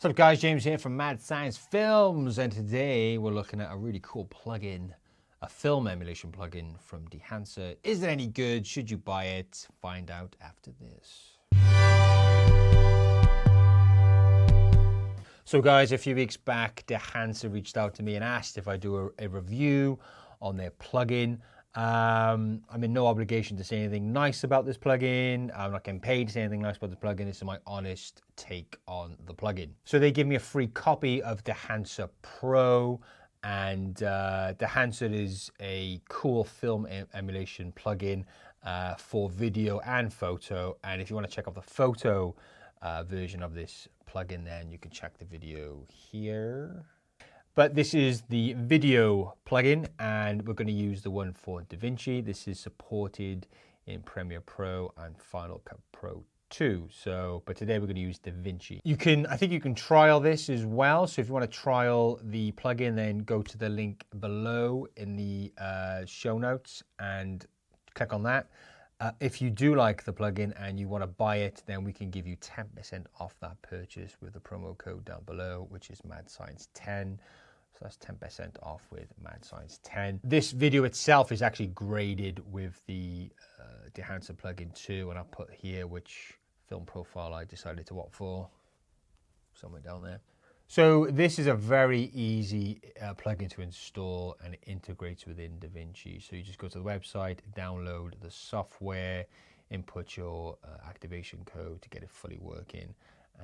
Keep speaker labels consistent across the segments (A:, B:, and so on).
A: What's up guys, James here from Mad Science Films, and today we're looking at a really cool plugin, a film emulation plugin from Dehancer. Is it any good? Should you buy it? Find out after this. So guys, a few weeks back, Dehancer reached out to me and asked if I do a review on their plugin. I'm in no obligation to say anything nice about this plugin. I'm not getting paid to say anything nice about the plugin. This is my honest take on the plugin. So they give me a free copy of Dehancer Pro, and Dehancer is a cool film emulation plugin for video and photo. And if you want to check out the photo version of this plugin, then you can check the video here. But this is the video plugin, and we're going to use the one for Davinci. This is supported in Premiere Pro and Final Cut Pro 2. But today we're going to use Davinci. I think you can trial this as well. So if you want to trial the plugin, then go to the link below in the show notes and click on that. If you do like the plugin and you want to buy it, then we can give you 10% off that purchase with the promo code down below, which is MadScience10. So that's 10% off with MadScience10. This video itself is actually graded with the Dehancer plugin too, and I'll put here which film profile I decided to opt for, somewhere down there. So this is a very easy plugin to install, and it integrates within Davinci. So you just go to the website, download the software, input your activation code to get it fully working,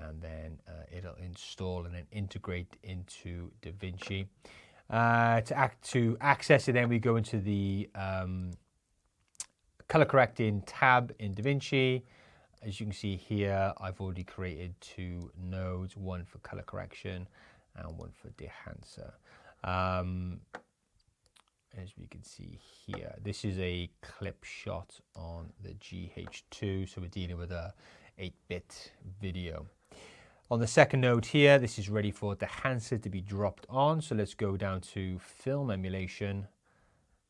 A: and then it'll install and then integrate into Davinci. To access it, then we go into the color correcting tab in Davinci. As you can see here, I've already created 2 nodes, one for color correction and one for Dehancer. As we can see here, this is a clip shot on the GH2, so we're dealing with a 8-bit video. On the second node here, this is ready for Dehancer to be dropped on. So let's go down to Film Emulation,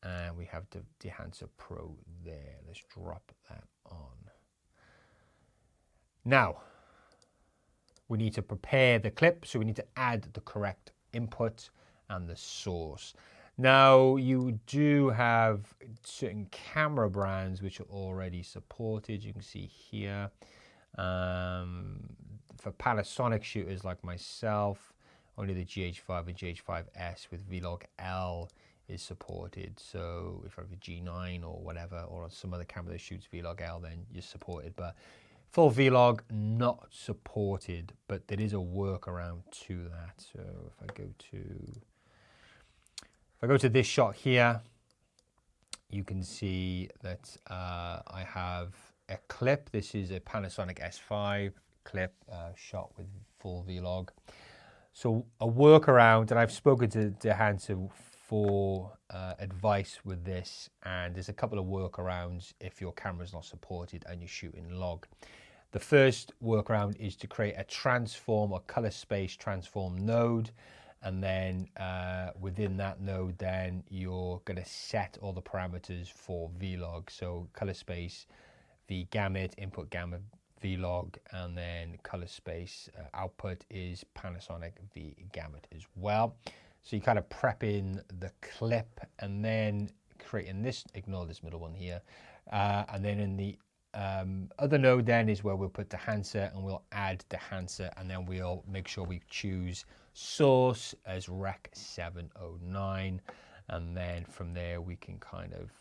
A: and we have the Dehancer Pro there. Let's drop that on. Now, we need to prepare the clip, so we need to add the correct input and the source. Now, you do have certain camera brands which are already supported. You can see here. For Panasonic shooters like myself, only the GH5 and GH5S with Vlog L is supported. So if I have a G9 or whatever, or some other camera that shoots Vlog L, then you're supported. But full Vlog, not supported, but there is a workaround to that. So if I go to this shot here, you can see that I have a clip. This is a Panasonic S5 clip shot with full Vlog. So a workaround, and I've spoken to Dehancer for advice with this, and there's a couple of workarounds if your camera's not supported and you're shooting log. The first workaround is to create a transform or color space transform node, and then within that node, then you're going to set all the parameters for Vlog. So color space, the gamut, input gamut, Vlog, and then color space output is Panasonic V gamut as well. So you kind of prep in the clip and then creating this, ignore this middle one here, and then in the other node then is where we'll put Dehancer, and we'll add Dehancer, and then we'll make sure we choose source as Rec 709, and then from there we can kind of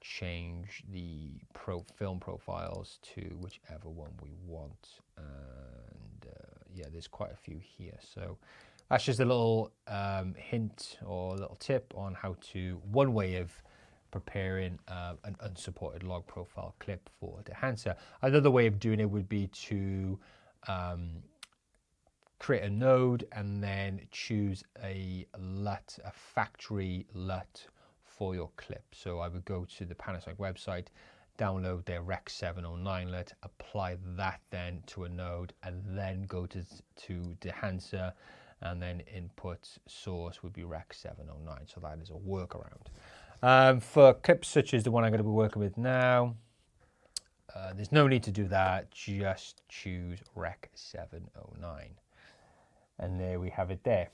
A: change the film profiles to whichever one we want. And yeah, there's quite a few here. So that's just a little hint or a little tip on how to, one way of preparing an unsupported log profile clip for Dehancer. Another way of doing it would be to create a node and then choose a LUT, a factory LUT for your clip. So I would go to the Panasonic website, download their Rec 709 LUT, apply that then to a node, and then go to Dehancer, and then input source would be Rec 709. So that is a workaround. For clips such as the one I'm going to be working with now, there's no need to do that. Just choose Rec 709. And there we have it there.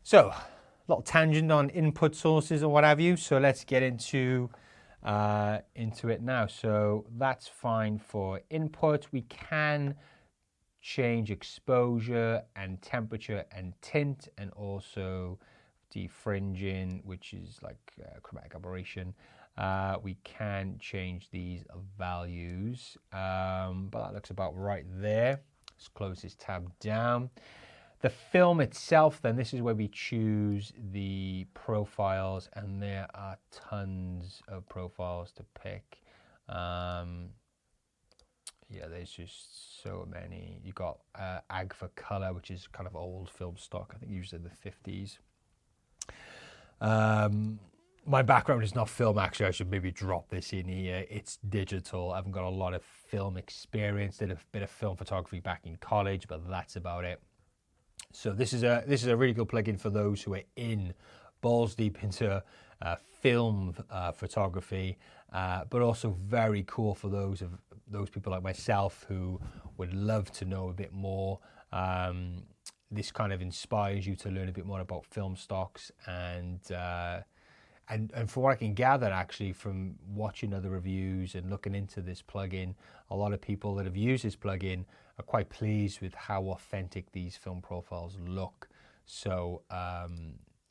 A: So, a little tangent on input sources or what have you. So let's get into it now. So that's fine for input. We can change exposure and temperature and tint, and also defringing, which is like chromatic aberration. We can change these values, but that looks about right there. Let's close this tab down. The film itself, then, this is where we choose the profiles, and there are tons of profiles to pick. Yeah, there's just so many. You got AG for color, which is kind of old film stock, I think usually the 50s. My background is not film, actually. I should maybe drop this in here. It's digital. I haven't got a lot of film experience. Did a bit of film photography back in college, but that's about it. So this is a really good plugin for those who are in balls deep into film photography, but also very cool for those people like myself who would love to know a bit more. This kind of inspires you to learn a bit more about film stocks, and from what I can gather, actually, from watching other reviews and looking into this plugin, a lot of people that have used this plugin are quite pleased with how authentic these film profiles look. So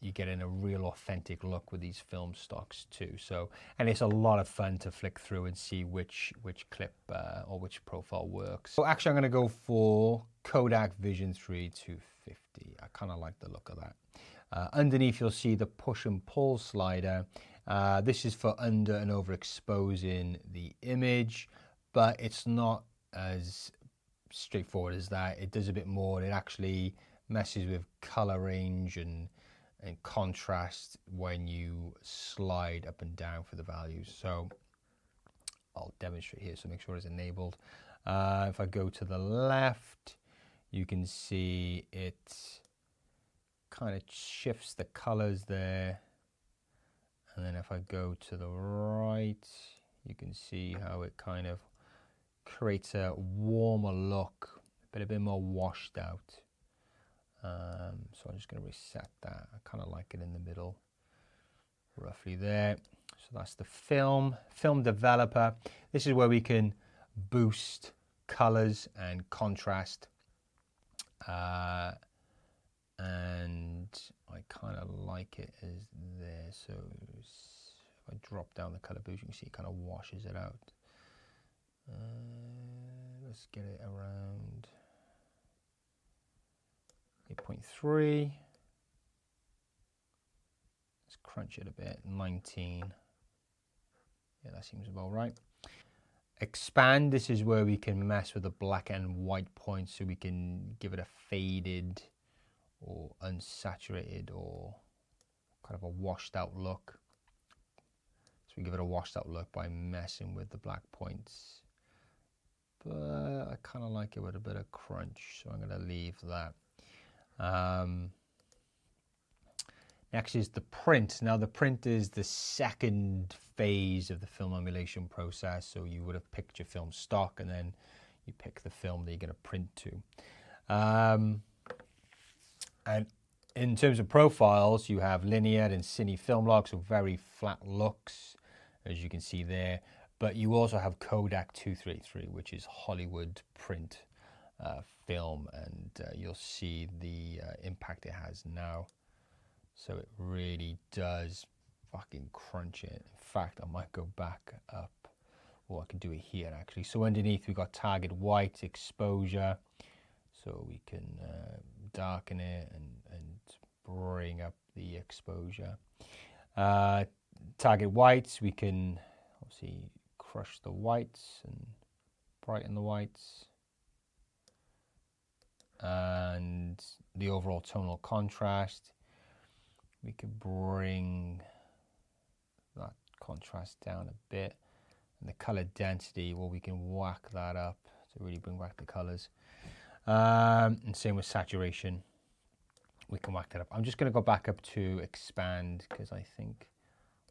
A: you're getting a real authentic look with these film stocks too. So, and it's a lot of fun to flick through and see which clip or which profile works. So actually, I'm going to go for Kodak Vision 3 250. I kind of like the look of that. Underneath, you'll see the push and pull slider. This is for under and overexposing the image, but it's not as straightforward as that. It does a bit more. It actually messes with color range and contrast when you slide up and down for the values. So I'll demonstrate here, so make sure it's enabled. If I go to the left, you can see it kind of shifts the colors there, and then if I go to the right, you can see how it kind of creates a warmer look, but a bit more washed out. So I'm just going to reset that. I kind of like it in the middle, roughly there. So that's the film developer. This is where we can boost colors and contrast. And I kind of like it as there. So if I drop down the color boost, you can see it kind of washes it out. Let's get it around 8.3. Let's crunch it a bit. 19. Yeah, that seems about right. Expand, this is where we can mess with the black and white points, so we can give it a faded or unsaturated or kind of a washed out look. So we give it a washed out look by messing with the black points. But I kind of like it with a bit of crunch, so I'm going to leave that. Next is the print. Now the print is the second phase of the film emulation process. So you would have picked your film stock, and then you pick the film that you're going to print to. And in terms of profiles, you have linear and cine film log, so very flat looks, as you can see there. But you also have Kodak 233, which is Hollywood print film, and you'll see the impact it has now. So it really does fucking crunch it. In fact, I might go back up, or I can do it here actually. So underneath we've got target white exposure, so we can darken it and bring up the exposure. Target whites, we can obviously crush the whites and brighten the whites. And the overall tonal contrast, we could bring that contrast down a bit. And the color density, well, we can whack that up to really bring back the colors. And same with saturation, we can whack that up. I'm just going to go back up to expand, because I think,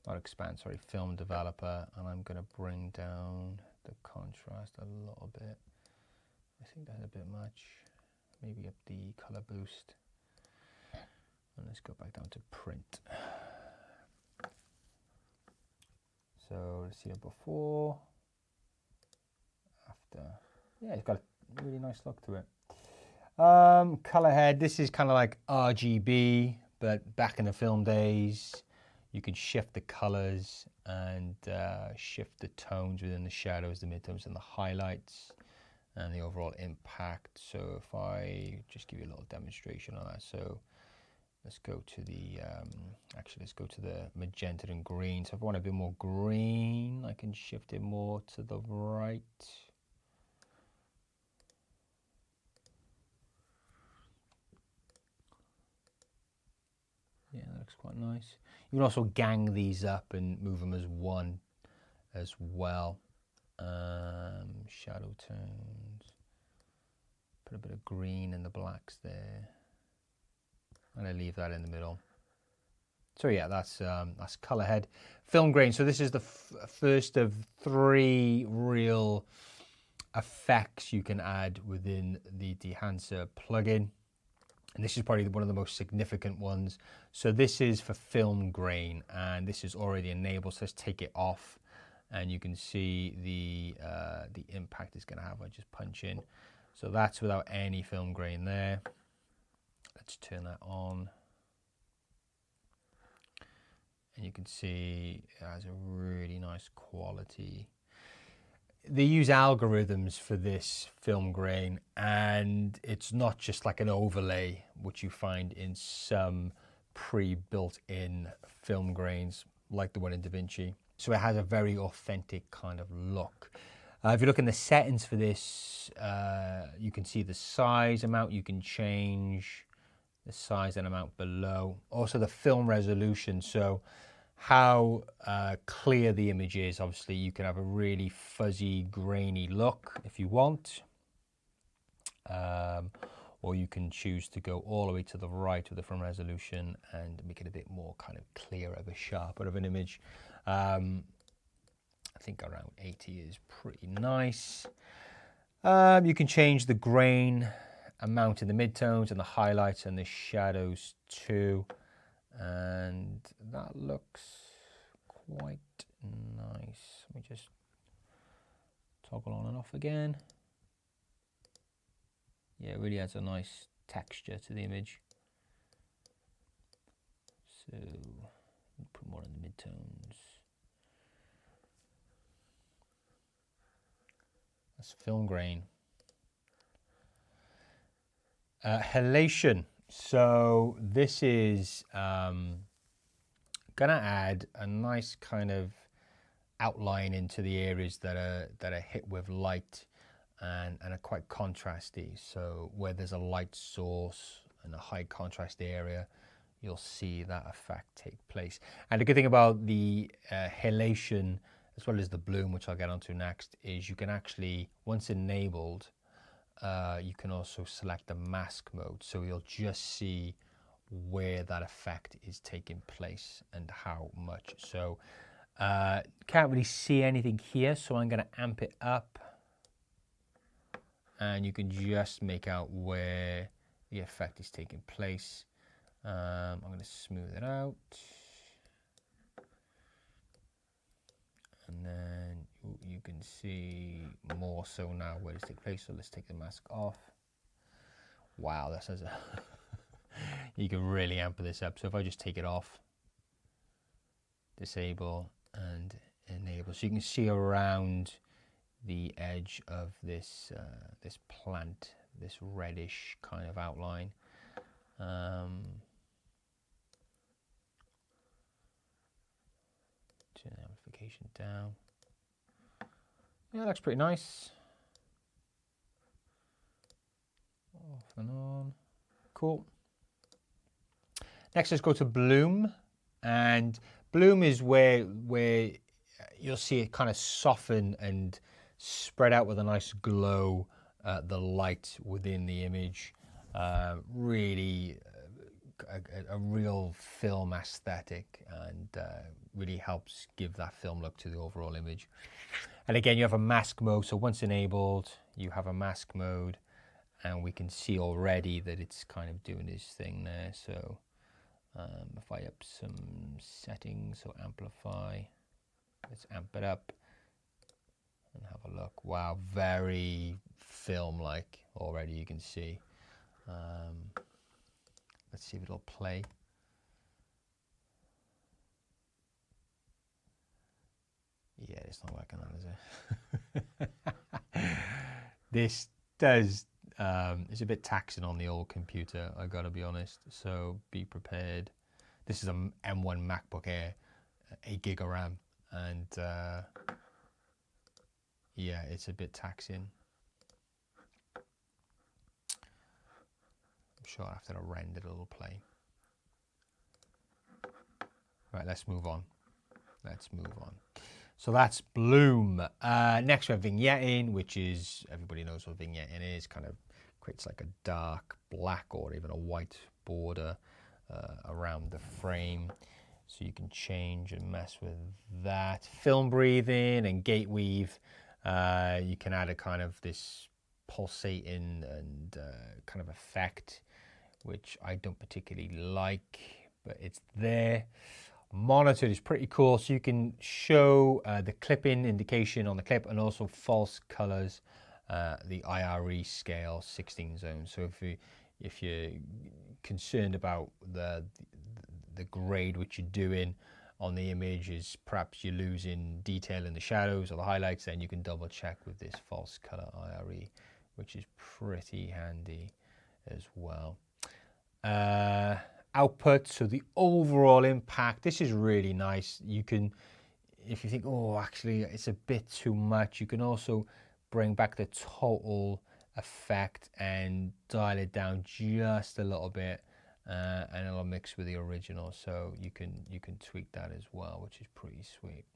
A: not expand, sorry, film developer, and I'm going to bring down the contrast a little bit. I think that's a bit much. maybe up the color boost. And let's go back down to print. So let's see it before, after. Yeah, it's got a really nice look to it. Color head, this is kind of like RGB, but back in the film days, you could shift the colors and shift the tones within the shadows, the midtones, and the highlights, and the overall impact. So if I just give you a little demonstration on that. So let's go to the, actually let's go to the magenta and green. So if I want a bit more green, I can shift it more to the right. Yeah, that looks quite nice. You can also gang these up and move them as one as well. Shadow tones. Put a bit of green in the blacks there. And I leave that in the middle. So yeah, that's color head. Film grain. So this is the first of 3 real effects you can add within the Dehancer plugin. And this is probably one of the most significant ones. So this is for film grain, and this is already enabled. So let's take it off, and you can see the impact it's going to have. I just punch in. So that's without any film grain there. Let's turn that on. And you can see it has a really nice quality. They use algorithms for this film grain, and it's not just like an overlay, which you find in some pre-built in film grains, like the one in Davinci. So it has a very authentic kind of look. If you look in the settings for this, you can see the size amount. You can change the size and amount below. Also the film resolution. So how clear the image is. Obviously, you can have a really fuzzy, grainy look if you want. Or you can choose to go all the way to the right with the film resolution and make it a bit more kind of clearer, a bit sharper of an image. I think around 80 is pretty nice. You can change the grain amount in the midtones and the highlights and the shadows too. And that looks quite nice. Let me just toggle on and off again. Yeah, it really adds a nice texture to the image. So put more in the midtones. That's film grain. Halation. So this is gonna add a nice kind of outline into the areas that are hit with light and are quite contrasty. So where there's a light source and a high contrast area, you'll see that effect take place. And the good thing about the halation, as well as the bloom, which I'll get onto next, is you can actually, once enabled, you can also select the mask mode. So you'll just see where that effect is taking place and how much. So can't really see anything here, so I'm going to amp it up. And you can just make out where the effect is taking place. I'm going to smooth it out. And then you can see more so now where it's taking place. So let's take the mask off. Wow, this has a you can really amp this up. So if I just take it off, disable and enable, so you can see around the edge of this this plant, this reddish kind of outline. Turn the amplification down. Yeah, that looks pretty nice. Off and on. Cool. Next, let's go to bloom. And bloom is where you'll see it kind of soften and spread out with a nice glow, the light within the image. Really a real film aesthetic, and really helps give that film look to the overall image. And again, you have a mask mode. So once enabled, you have a mask mode. and we can see already that it's kind of doing this thing there. So if I up some settings, so amplify, let's amp it up and have a look. Wow, very film-like already, you can see. Let's see if it'll play. Yeah, it's not working on, is it? This does, it's a bit taxing on the old computer, I gotta be honest, so be prepared. This is an M1 MacBook Air, 8 gig of RAM, and yeah, it's a bit taxing. I'm sure after I render it'll play. Right, let's move on. Let's move on. So that's Bloom. Next we have Vignette, which is, everybody knows what Vignette is, kind of creates like a dark black or even a white border around the frame. So you can change and mess with that. Film breathing and gate weave. You can add a kind of this pulsating and kind of effect, which I don't particularly like, but it's there. Monitor is pretty cool, so you can show the clipping indication on the clip and also false colors, the IRE scale 16 zones. So if you're concerned about the grade which you're doing on the images, perhaps you're losing detail in the shadows or the highlights, then you can double check with this false color IRE, which is pretty handy as well. Output, so the overall impact, this is really nice. You can, if you think, oh, actually it's a bit too much, you can also bring back the total effect and dial it down just a little bit, and it'll mix with the original, so you can tweak that as well, which is pretty sweet.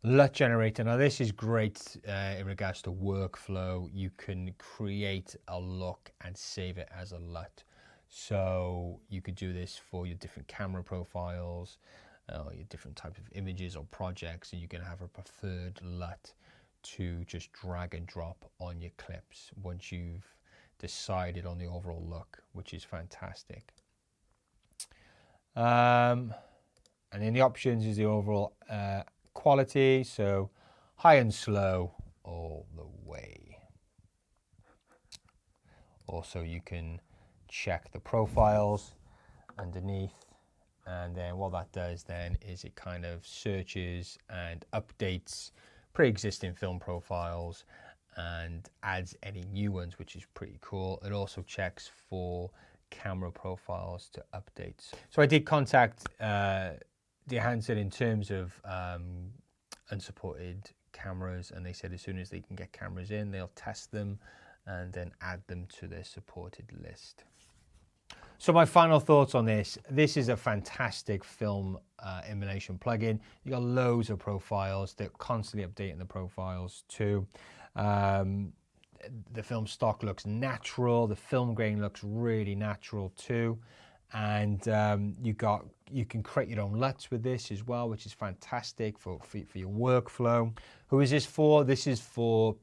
A: LUT Generator, now this is great in regards to workflow. You can create a look and save it as a LUT. So you could do this for your different camera profiles, your different types of images or projects, and you can have a preferred LUT to just drag and drop on your clips once you've decided on the overall look, which is fantastic. And then the options is the overall quality, so high and slow all the way. Also, you can check the profiles underneath, and then what that does then is it kind of searches and updates pre-existing film profiles and adds any new ones, which is pretty cool. It also checks for camera profiles to update. So I did contact Dehancer in terms of unsupported cameras, and they said as soon as they can get cameras in, they'll test them and then add them to their supported list. So my final thoughts on this. This is a fantastic film emulation plugin. You got loads of profiles. They're constantly updating the profiles too. The film stock looks natural. The film grain looks really natural too. And you can create your own LUTs with this as well, which is fantastic for your workflow. Who is this for? This is for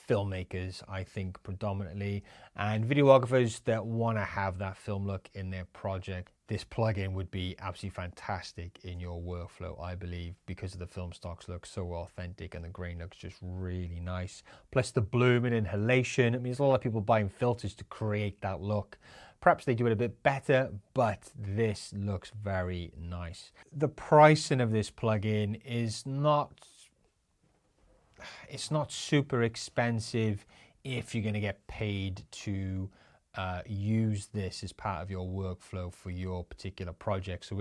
A: filmmakers, I think, predominantly, and videographers that want to have that film look in their project. This plugin would be absolutely fantastic in your workflow, I believe, because of the film stocks look so authentic and the grain looks just really nice. Plus the blooming and halation. I mean, there's a lot of people buying filters to create that look. Perhaps they do it a bit better, but this looks very nice. The pricing of this plugin is not super expensive if you're going to get paid to use this as part of your workflow for your particular project. So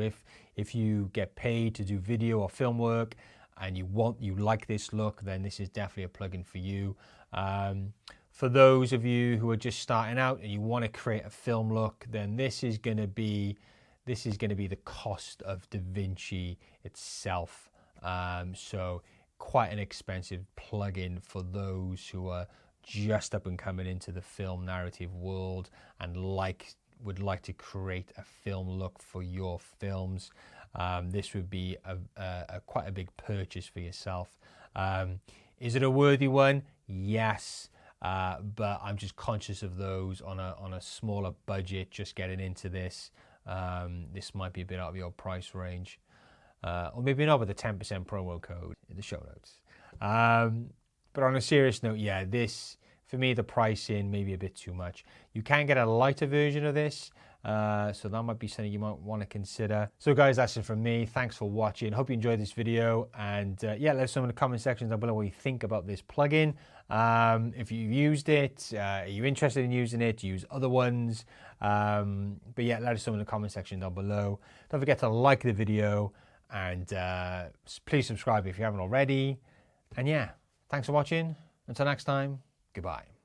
A: if you get paid to do video or film work and you like this look, then this is definitely a plugin for you. For those of you who are just starting out and you want to create a film look, then this is going to be the cost of Davinci itself. So quite an expensive plugin for those who are just up and coming into the film narrative world and would like to create a film look for your films. This would be quite a big purchase for yourself. Is it a worthy one? Yes. but I'm just conscious of those on a smaller budget, just getting into this. This might be a bit out of your price range, or maybe not with the 10% promo code in the show notes. But on a serious note, yeah, this, for me, the pricing may be a bit too much. You can get a lighter version of this, so that might be something you might want to consider. So guys, that's it from me. Thanks for watching. Hope you enjoyed this video, and yeah, let us know in the comment section down below what you think about this plugin. If you've used it, are you interested in using it? Do you use other ones? But yeah, let us know in the comment section down below. Don't forget to like the video, and please subscribe if you haven't already. And yeah, thanks for watching. Until next time, goodbye.